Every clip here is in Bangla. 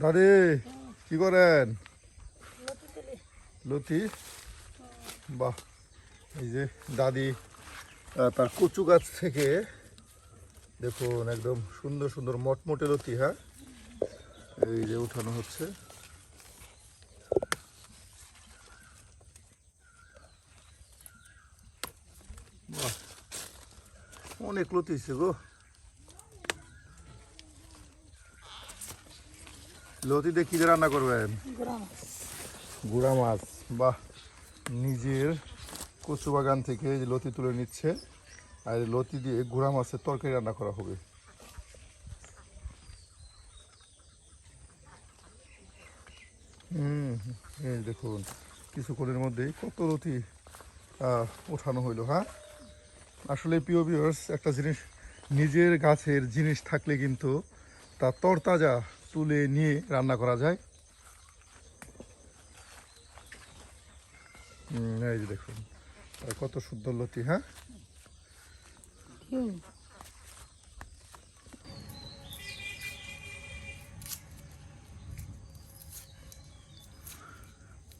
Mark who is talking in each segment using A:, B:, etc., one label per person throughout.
A: দাদি কি করেন? লতি। বাহ, এই যে দাদি তার কচু গাছ থেকে দেখুন একদম সুন্দর সুন্দর মটমটে লতি, হ্যাঁ, এই যে উঠানো হচ্ছে। বাহ, অনেক লতি হচ্ছে গো। লতি দিয়ে কি রান্না করবেন? গুড়া মাছ। বাহ, নিজের কচু বাগান থেকে যে লতি তুলে নিচ্ছে আর লতি দিয়ে গুড়া মাছের তরকারি রান্না করা হবে। এই দেখুন কিছুক্ষণের মধ্যেই কত লতি ওঠানো হইলো। হ্যাঁ, আসলে প্রিয় ভিউয়ার্স, একটা জিনিস, নিজের গাছের জিনিস থাকলে কিন্তু তা তরতাজা তুলে নিয়ে রান্না করা যায়। এই যে দেখুন কত সুন্দর লতি। হ্যাঁ,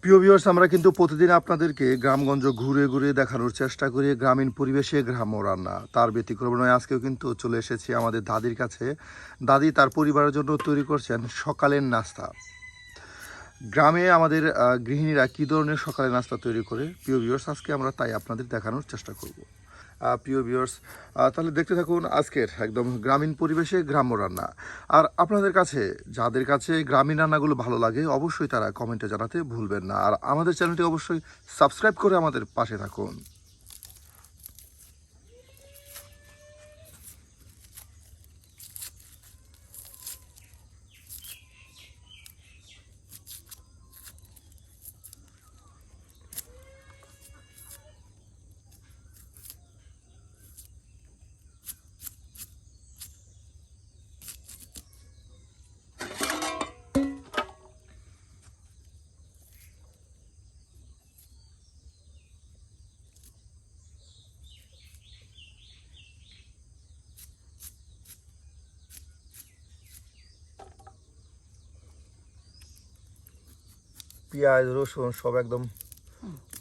A: প্রিয় ভিউয়ার্স, আমরা কিন্তু প্রতিদিন আপনাদেরকে গ্রামগঞ্জ ঘুরে ঘুরে দেখানোর চেষ্টা করি গ্রামীণ পরিবেশে গ্রাম্য রান্না। তার ব্যতিক্রম নয়, আজকেও কিন্তু চলে এসেছি আমাদের দাদির কাছে। দাদি তার পরিবারের জন্য তৈরি করছেন সকালের নাস্তা। গ্রামে আমাদের গৃহিণীরা কী ধরনের সকালের নাস্তা তৈরি করে, প্রিয় ভিউয়ার্স, আজকে আমরা তাই আপনাদের দেখানোর চেষ্টা করব। প্রিয় ভিউয়ার্স, তাহলে দেখতে থাকুন আজকের একদম গ্রামীণ পরিবেশে গ্রাম্য রান্না। আর আপনাদের কাছে যাদের কাছে গ্রামীণ রান্নাগুলো ভালো লাগে অবশ্যই তারা কমেন্টে জানাতে ভুলবেন না। আর আমাদের চ্যানেলটি অবশ্যই সাবস্ক্রাইব করে আমাদের পাশে থাকুন। পেঁয়াজ রসুন সব একদম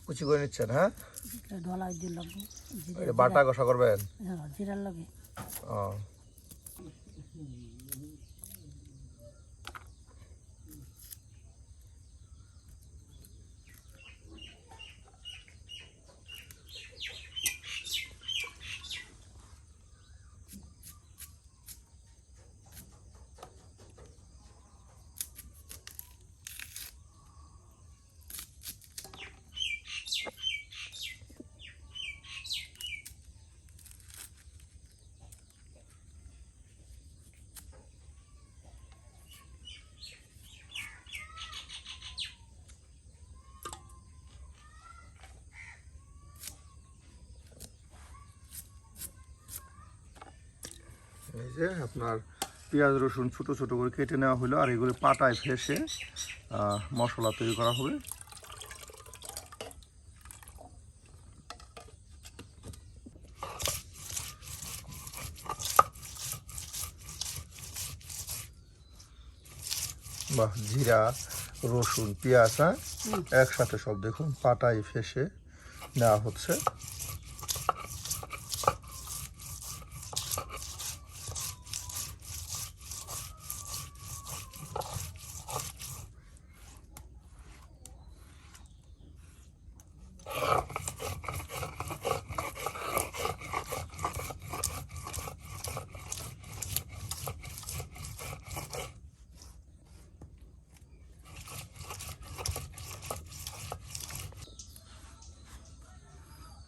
A: কুচি করে নিচ্ছেন? হ্যাঁ, বাটা কষা করবেন? ও, এই যে আপনার পেঁয়াজ রসুন ছোটো ছোটো করে কেটে নেওয়া হলো আর এগুলো পাটায় ফেসে মশলা তৈরি করা হবে। বাহ, জিরা, রসুন, পেঁয়াজ, হ্যাঁ একসাথে সব দেখুন পাটায় ফেসে নেওয়া হচ্ছে।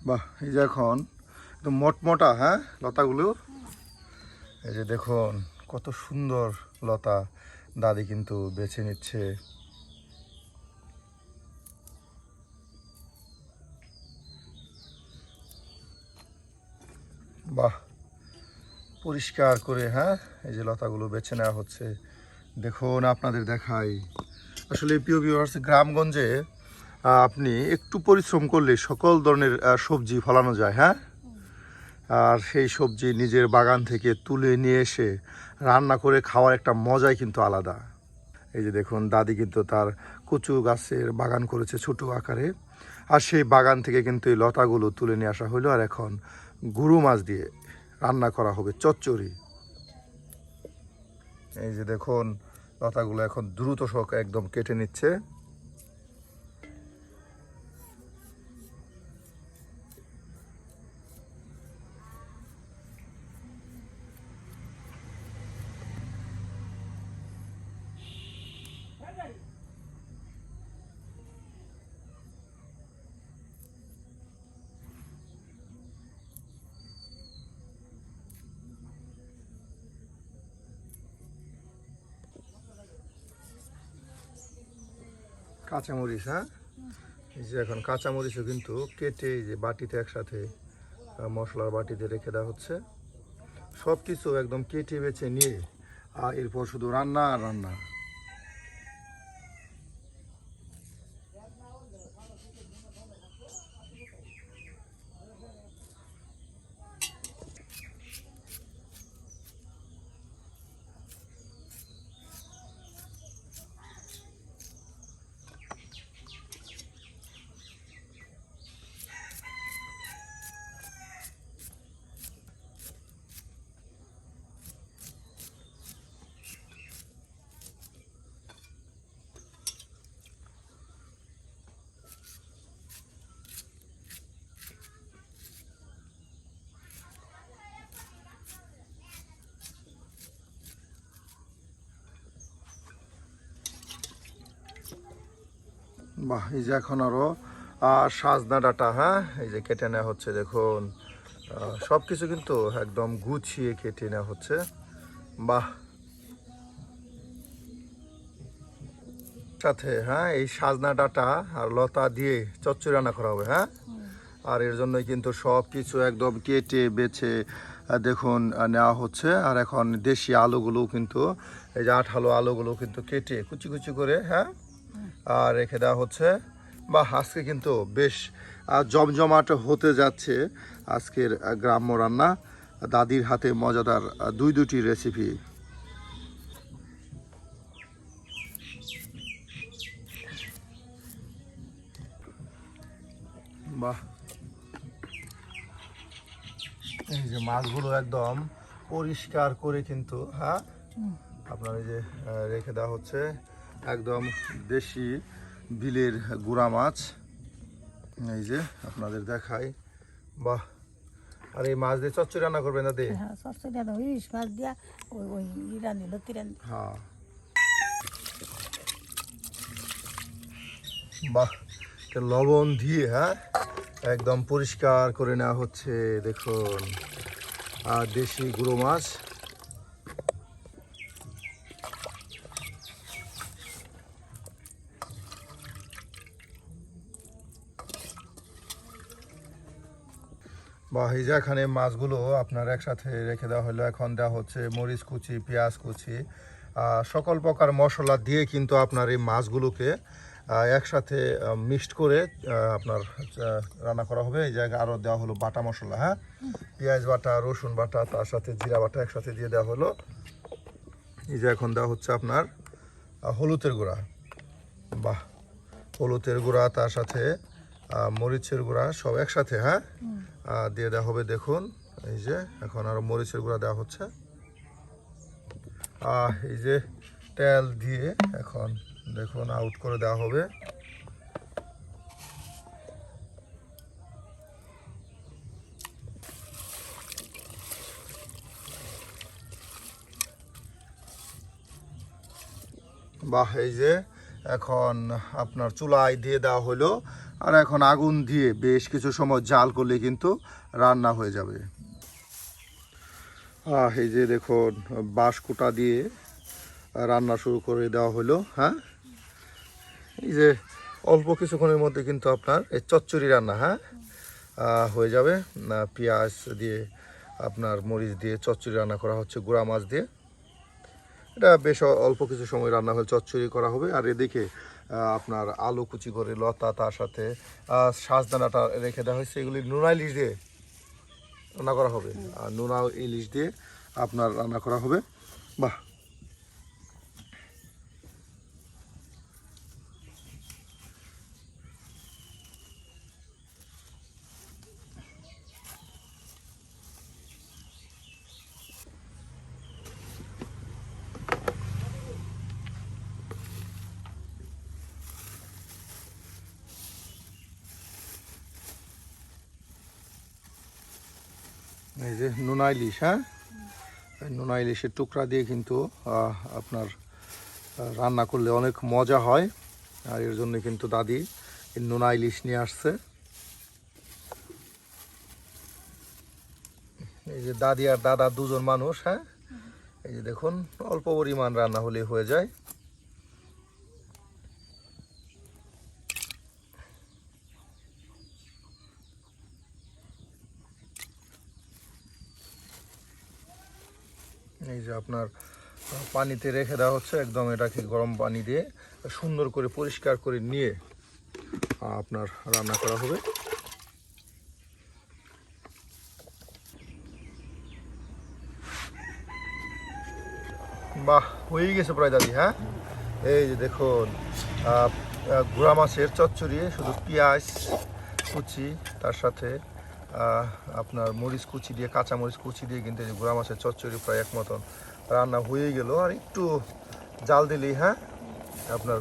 A: বাহ, এই যে এখন একদম মোটমোটা, হ্যাঁ লতাগুলো, এই যে দেখুন কত সুন্দর লতা দাদি কিন্তু বেছে নিচ্ছে। বাহ, পরিষ্কার করে, হ্যাঁ এই যে লতাগুলো বেছে নেওয়া হচ্ছে। দেখুন আপনাদের দেখাই, আসলে প্রিয় ভিউয়ার্স, গ্রামগঞ্জে আপনি একটু পরিশ্রম করলে সকল ধরনের সবজি ফলানো যায়, হ্যাঁ। আর সেই সবজি নিজের বাগান থেকে তুলে নিয়ে এসে রান্না করে খাওয়ার একটা মজাই কিন্তু আলাদা। এই যে দেখুন দাদি কিন্তু তার কচু গাছের বাগান করেছে ছোট আকারে, আর সেই বাগান থেকে কিন্তু এই লতাগুলো তুলে নিয়ে আসা হলো, আর এখন গুরু মাছ দিয়ে রান্না করা হবে চচ্চড়ি। এই যে দেখুন লতাগুলো এখন দ্রুত শখ একদম কেটে নিচ্ছে। কাঁচামরিচ, হ্যাঁ এই যে এখন কাঁচামরিচও কিন্তু কেটে এই যে বাটিতে একসাথে মশলার বাটিতে রেখে দেওয়া হচ্ছে। সব কিছু একদম কেটে বেছে নিয়ে আর এরপর শুধু রান্না আর রান্না। বাহ, এই যে এখন আরো সাজনা ডাঁটা, হ্যাঁ এই যে কেটে নেওয়া হচ্ছে। দেখুন সব কিছু কিন্তু একদম গুছিয়ে কেটে নেওয়া হচ্ছে। বাহ, সাথে হ্যাঁ এই সাজনা ডাঁটা আর লতা দিয়ে চচ্চড়ি রান্না করা হবে, হ্যাঁ। আর এর জন্যই কিন্তু সব কিছু একদম কেটে বেছে দেখুন নেওয়া হচ্ছে। আর এখন দেশি আলুগুলো কিন্তু এই যে আঠালো আলুগুলো কিন্তু কেটে কুচি কুচি করে, হ্যাঁ আর রেখে দেওয়া হচ্ছে। বা আজকে কিন্তু বেশ জমজমাট হতে যাচ্ছে আজকের গ্রাম্য রান্না, দাদির হাতে মজাদার দুটি রেসিপি। বাহ, এই যে মাছগুলো একদম পরিষ্কার করে কিন্তু, হ্যাঁ আপনার এই যে রেখে দেওয়া হচ্ছে একদম দেশি বিলের গুড়া মাছ। এই যে আপনাদের দেখাই, বাহ। আর এই মাছ দিয়ে চচ্চড়ি রান্না করবেন দাদি?
B: হ্যাঁ, চচ্চড়ি রান্না ইলিশ মাছ দিয়া ওই ওই রান্নি লতি রান্নি।
A: হ্যাঁ, বাহ, লবণ দিয়ে, হ্যাঁ একদম পরিষ্কার করে নেওয়া হচ্ছে। দেখুন আর দেশি গুঁড়ো মাছ। বা এই যে এখানে মাছগুলো আপনার একসাথে রেখে দেওয়া হলো। এখন দেওয়া হচ্ছে মরিচ কুচি, পেঁয়াজ কুচি, সকল প্রকার মশলা দিয়ে কিন্তু আপনার এই মাছগুলোকে একসাথে মিক্সড করে আপনার রান্না করা হবে। এই জায়গায় আরও দেওয়া হলো বাটা মশলা, হ্যাঁ পেঁয়াজ বাটা, রসুন বাটা, তার সাথে জিরা বাটা একসাথে দিয়ে দেওয়া হলো। এই যে এখন দেওয়া হচ্ছে আপনার হলুদের গুঁড়া, বাহ, হলুদের গুঁড়া তার সাথে মরিচের গুঁড়া সব একসাথে, হ্যাঁ, দিয়ে দেওয়া হবে। দেখুন এই যে এখন আরো মরিচের গুঁড়া দেওয়া হচ্ছে। এই যে তেল দিয়ে এখন দেখুন আউট করে দেওয়া হবে। বাহ, এই যে এখন আপনার চুলায় দিয়ে দেওয়া হলো, আর এখন আগুন দিয়ে বেশ কিছু সময় জাল করলে কিন্তু রান্না হয়ে যাবে। এই যে দেখুন বাঁশকুটা দিয়ে রান্না শুরু করে দেওয়া হলো। হ্যাঁ, এই যে অল্প কিছুক্ষণের মধ্যে কিন্তু আপনার এই চচ্চড়ি রান্না, হ্যাঁ, হয়ে যাবে। পেঁয়াজ দিয়ে আপনার মরিচ দিয়ে চচ্চড়ি রান্না করা হচ্ছে গুঁড়া মাছ দিয়ে। এটা বেশ অল্প কিছু সময় রান্না হলে চচ্চড়ি করা হবে। আর এদিকে আপনার আলু কুচি করে লতা, তার সাথে সাজদানাটা রেখে দেওয়া হয়েছে, এগুলি নুনা ইলিশ দিয়ে রান্না করা হবে। আর নুনা ইলিশ দিয়ে আপনার রান্না করা হবে। বাহ, এই যে নুনা ইলিশ, হ্যাঁ, নুনা ইলিশের টুকরা দিয়ে কিন্তু আপনার রান্না করলে অনেক মজা হয়। আর এর জন্য কিন্তু দাদি এই নুনা ইলিশ নিয়ে আসছে। এই যে দাদি আর দাদা দুজন মানুষ, হ্যাঁ, এই যে দেখুন অল্প পরিমাণ রান্না হলে হয়ে যায়। এই যে আপনার পানিতে রেখে দেওয়া হচ্ছে, একদম এটাকে গরম পানি দিয়ে সুন্দর করে পরিষ্কার করে নিয়ে আপনার রান্না করা হবে। বাহ, হয়ে গেছে প্রায় দাদি। হ্যাঁ, এই যে দেখুন গুঁড়া মাছের চচ্চড়ি, শুধু পেঁয়াজ কুচি তার সাথে আপনার মরিচ কুচি দিয়ে, কাঁচা মরিচ কুচি দিয়ে কিন্তু এই যে গুঁড়া মাছের চচ্চড়ি প্রায় এক মতন রান্না হয়ে গেল। আর একটু জাল দিলেই, হ্যাঁ, আপনার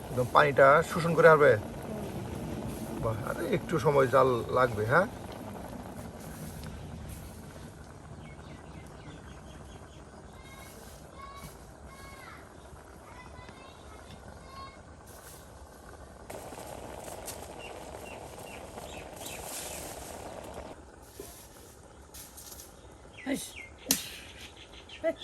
A: একদম পানিটা শোষণ করে আসবে। বাহ, আর একটু সময় জাল লাগবে। হ্যাঁ,
B: হাস, হাস।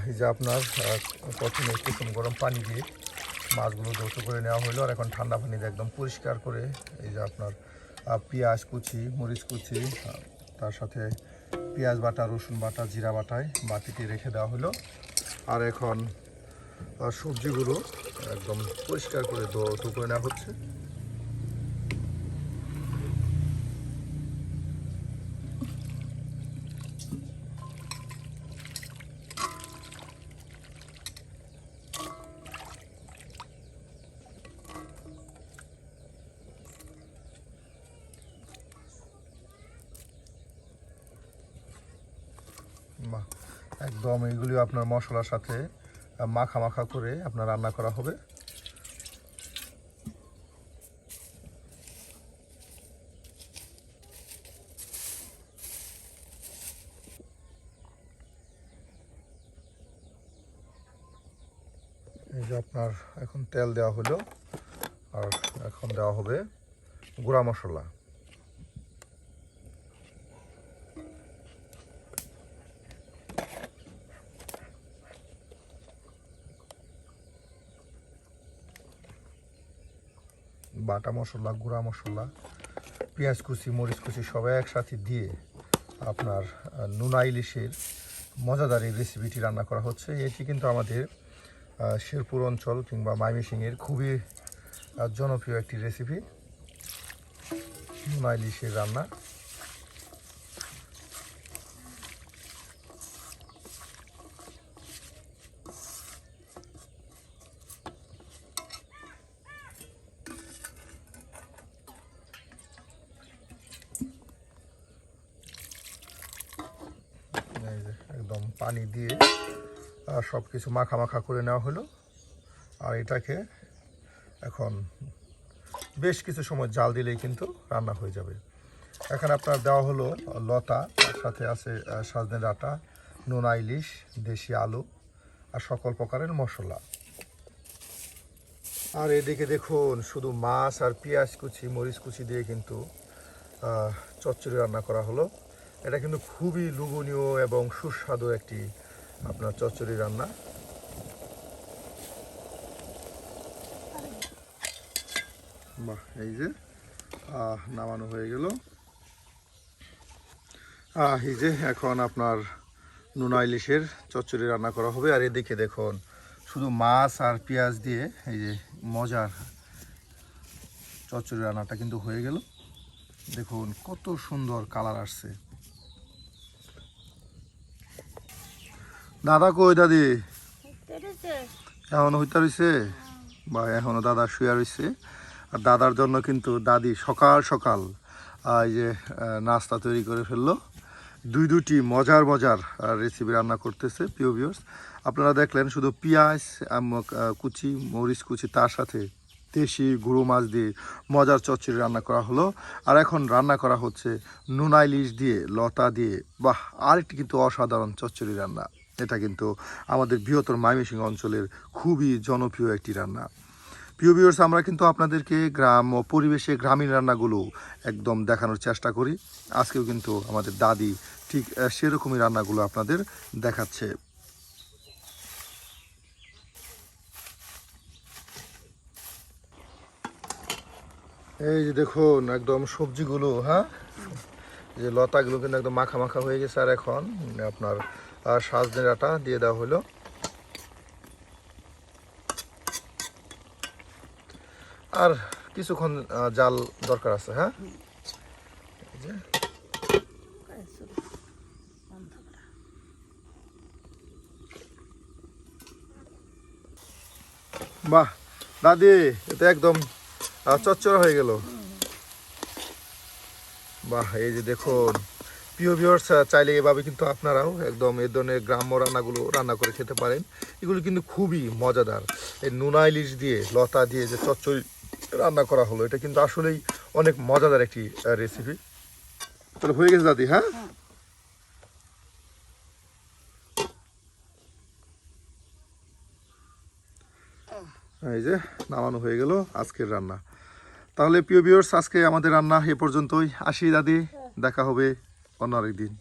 A: এই যে আপনার প্রথমে কুসুম গরম পানি দিয়ে মাছগুলো ধৌত করে নেওয়া হলো, আর এখন ঠান্ডা পানি দিয়ে একদম পরিষ্কার করে এই যে আপনার পেঁয়াজ কুচি, মরিচ কুচি, তার সাথে পেঁয়াজ বাটা, রসুন বাটা, জিরা বাটায় বাটিতে রেখে দেওয়া হলো। আর এখন সবজিগুলো একদম পরিষ্কার করে ধৌত করে নেওয়া হচ্ছে। বাহ, একদম এইগুলি আপনার মশলার সাথে মাখা মাখা করে আপনার রান্না করা হবে। এই যে আপনার এখন তেল দেওয়া হলো, আর এখন দেওয়া হবে গুঁড়া মশলা। বাটা মশলা, গুঁড়া মশলা, পেঁয়াজ কুচি, মরিচ কুচি সব একসাথে দিয়ে আপনার নোনা ইলিশের মজাদার এই রেসিপিটি রান্না করা হচ্ছে। এটি কিন্তু আমাদের শেরপুর অঞ্চল কিংবা ময়মনসিংহের খুবই জনপ্রিয় একটি রেসিপি, নোনা ইলিশের রান্না। একদম পানি দিয়ে সব কিছু মাখা মাখা করে নেওয়া হলো। আর এটাকে এখন বেশ কিছু সময় জাল দিলেই কিন্তু রান্না হয়ে যাবে। এখানে আপনার দেওয়া হলো লতা, তার সাথে আছে সজনে ডাঁটা, নোনা ইলিশ, দেশি আলু আর সকল প্রকারের মশলা। আর এদিকে দেখুন শুধু মাছ আর পেঁয়াজ কুচি, মরিচ কুচি দিয়ে কিন্তু চচ্চড়ি রান্না করা হলো। এটা কিন্তু খুবই লোভনীয় এবং সুস্বাদু একটি আপনার চচ্চড়ি রান্না। বাহ, এই যে নামানো হয়ে গেল। এই যে এখন আপনার নোনা ইলিশের চচ্চড়ি রান্না করা হবে। আর এদিকে দেখুন শুধু মাছ আর পেঁয়াজ দিয়ে এই যে মজার চচ্চড়ি রান্নাটা কিন্তু হয়ে গেল। দেখুন কত সুন্দর কালার আসছে। দাদা কই দাদি? এখনো হইতে রয়েছে বা এখনো দাদা শুয়ে রয়েছে। আর দাদার জন্য কিন্তু দাদি সকাল সকাল এই যে নাস্তা তৈরি করে ফেললো। দুটি মজার মজার রেসিপি রান্না করতেছে। প্রিয় ভিউয়ার্স, আপনারা দেখলেন শুধু পেঁয়াজ কুচি, মরিচ কুচি, তার সাথে দেশি গুঁড়ো মাছ দিয়ে মজার চচ্চড়ি রান্না করা হলো। আর এখন রান্না করা হচ্ছে নোনা ইলিশ দিয়ে, লতা দিয়ে। বাহ, আরেকটি কিন্তু অসাধারণ চচ্চড়ি রান্না। এটা কিন্তু আমাদের বৃহত্তর ময়মনসিংহ অঞ্চলের খুবই জনপ্রিয় একটি রান্না। প্রিয় ভিউয়ার্স, আমরা কিন্তু আপনাদেরকে গ্রাম ও পরিবেশে গ্রামীণ রান্নাগুলো একদম দেখানোর চেষ্টা করি। আজকেও কিন্তু আমাদের দাদি ঠিক সেরকমই রান্নাগুলো আপনাদের দেখাচ্ছে। এই যে দেখুন একদম সবজিগুলো, হ্যাঁ, যে লতাগুলো কিন্তু একদম মাখা মাখা হয়ে গেছে। আর এখন আপনার সজনে ডাঁটা দিয়ে দেওয়া হলো। আর কিছুক্ষণ জাল দরকার আছে। হ্যাঁ, বাহ দাদি, এটা একদম চচ্চড়া হয়ে গেল। বাহ, এই যে দেখুন প্রিয় ভিউয়ার্স, চাইলে এভাবে কিন্তু আপনারাও একদম এই ধরনের গ্রাম্য রান্নাগুলো রান্না করে খেতে পারেন। এগুলো কিন্তু খুবই মজাদার। এই নোনা ইলিশ দিয়ে, লতা দিয়ে যে চচ্চড়ি রান্না করা হলো, এটা কিন্তু আসলেই অনেক মজাদার একটি রেসিপি। তাহলে হয়ে গেছে দাদি। হ্যাঁ, এই যে নামানো হয়ে গেল আজকের রান্না। তাহলে প্রিয় ভিউয়ার্স, আজকে আমাদের রান্না এ পর্যন্তই। আসি দাদি, দেখা হবে অন্য আরেকদিন।